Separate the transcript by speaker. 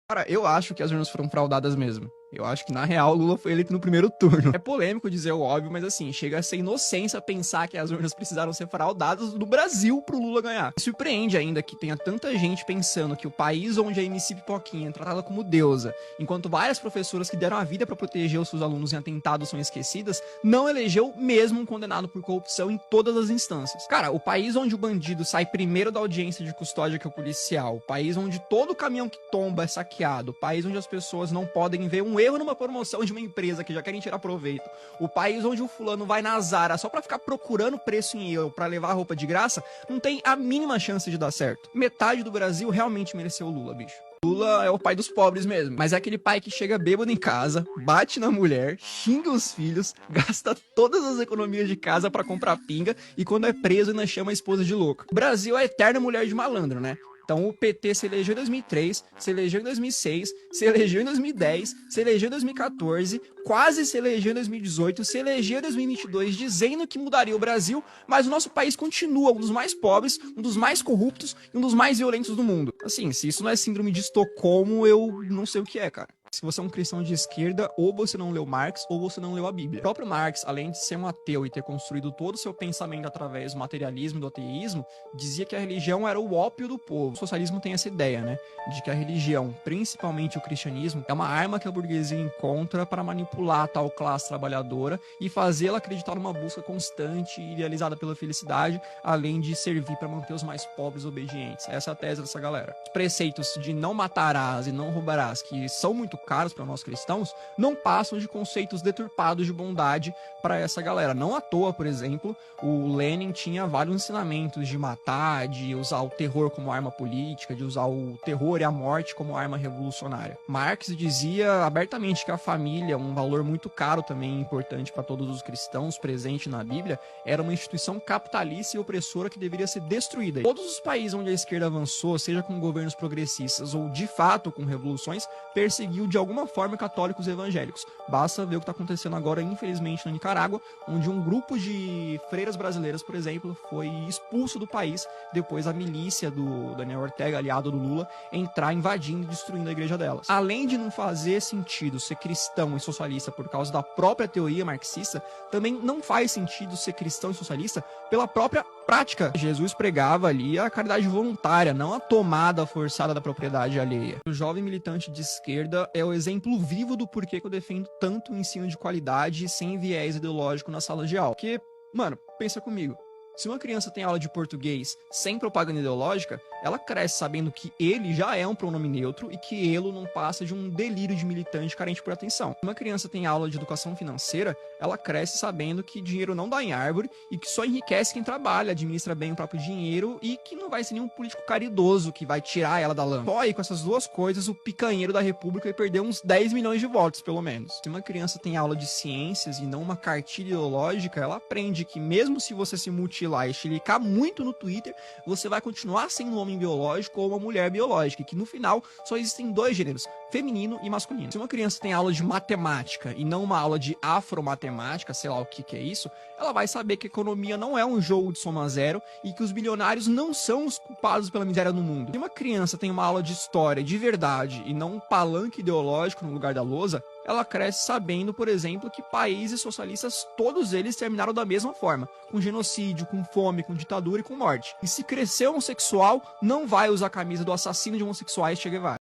Speaker 1: Cara, eu acho que as urnas foram fraudadas mesmo. Eu acho que, na real, o Lula foi eleito no primeiro turno. É polêmico dizer o óbvio, mas assim, chega a ser inocência pensar que as urnas precisaram ser fraudadas no Brasil pro Lula ganhar. Me surpreende ainda que tenha tanta gente pensando que o país onde a MC Pipoquinha é tratada como deusa, enquanto várias professoras que deram a vida pra proteger os seus alunos em atentados são esquecidas, não elegeu mesmo um condenado por corrupção em todas as instâncias. Cara, o país onde o bandido sai primeiro da audiência de custódia que é o policial, o país onde todo caminhão que tomba é saqueado, o país onde as pessoas não podem ver um erro numa promoção de uma empresa que já querem tirar proveito, o país onde o fulano vai na Zara só pra ficar procurando preço em euro pra levar roupa de graça, não tem a mínima chance de dar certo. Metade do Brasil realmente mereceu o Lula, bicho. Lula é o pai dos pobres mesmo, mas é aquele pai que chega bêbado em casa, bate na mulher, xinga os filhos, gasta todas as economias de casa pra comprar pinga e quando é preso ainda chama a esposa de louca. O Brasil é a eterna mulher de malandro, né? Então o PT se elegeu em 2003, se elegeu em 2006, se elegeu em 2010, se elegeu em 2014, quase se elegeu em 2018, se elegeu em 2022 dizendo que mudaria o Brasil, mas o nosso país continua um dos mais pobres, um dos mais corruptos e um dos mais violentos do mundo. Assim, se isso não é síndrome de Estocolmo, eu não sei o que é, cara. Se você é um cristão de esquerda, ou você não leu Marx, ou você não leu a Bíblia. O próprio Marx, além de ser um ateu e ter construído todo o seu pensamento através do materialismo e do ateísmo, dizia que a religião era o ópio do povo. O socialismo tem essa ideia, né? De que a religião, principalmente o cristianismo, é uma arma que a burguesia encontra para manipular a tal classe trabalhadora e fazê-la acreditar numa busca constante e idealizada pela felicidade, além de servir para manter os mais pobres obedientes. Essa é a tese dessa galera. Os preceitos de não matarás e não roubarás, que são muito caros para nós cristãos, não passam de conceitos deturpados de bondade para essa galera. Não à toa, por exemplo, o Lenin tinha vários ensinamentos de matar, de usar o terror como arma política, de usar o terror e a morte como arma revolucionária. Marx dizia abertamente que a família, um valor muito caro também importante para todos os cristãos presente na Bíblia, era uma instituição capitalista e opressora que deveria ser destruída. Todos os países onde a esquerda avançou, seja com governos progressistas ou de fato com revoluções, perseguiu de alguma forma católicos e evangélicos. Basta ver o que está acontecendo agora, infelizmente, na Nicarágua, onde um grupo de freiras brasileiras, por exemplo, foi expulso do país depois a milícia do Daniel Ortega, aliado do Lula, entrar invadindo e destruindo a igreja delas. Além de não fazer sentido ser cristão e socialista por causa da própria teoria marxista, também não faz sentido ser cristão e socialista pela própria prática. Jesus pregava ali a caridade voluntária, não a tomada forçada da propriedade alheia. O jovem militante de esquerda é o exemplo vivo do porquê que eu defendo tanto o ensino de qualidade sem viés ideológico na sala de aula. Porque, mano, pensa comigo. Se uma criança tem aula de português sem propaganda ideológica, ela cresce sabendo que ele já é um pronome neutro e que ele não passa de um delírio de militante carente por atenção. Se uma criança tem aula de educação financeira, ela cresce sabendo que dinheiro não dá em árvore e que só enriquece quem trabalha, administra bem o próprio dinheiro e que não vai ser nenhum político caridoso que vai tirar ela da lama. Só aí com essas duas coisas, o picanheiro da república vai perder uns 10 milhões de votos, pelo menos. Se uma criança tem aula de ciências e não uma cartilha ideológica, ela aprende que mesmo se você se mutilar e chilicar muito no Twitter, você vai continuar sendo um homem biológico ou uma mulher biológica, e que no final só existem dois gêneros, feminino e masculino. Se uma criança tem aula de matemática e não uma aula de afromatemática, sei lá o que é isso, ela vai saber que a economia não é um jogo de soma zero e que os bilionários não são os culpados pela miséria no mundo. Se uma criança tem uma aula de história de verdade e não um palanque ideológico no lugar da lousa, ela cresce sabendo, por exemplo, que países socialistas, todos eles terminaram da mesma forma, com genocídio, com fome, com ditadura e com morte. E se crescer homossexual, não vai usar a camisa do assassino de homossexuais Che Guevara.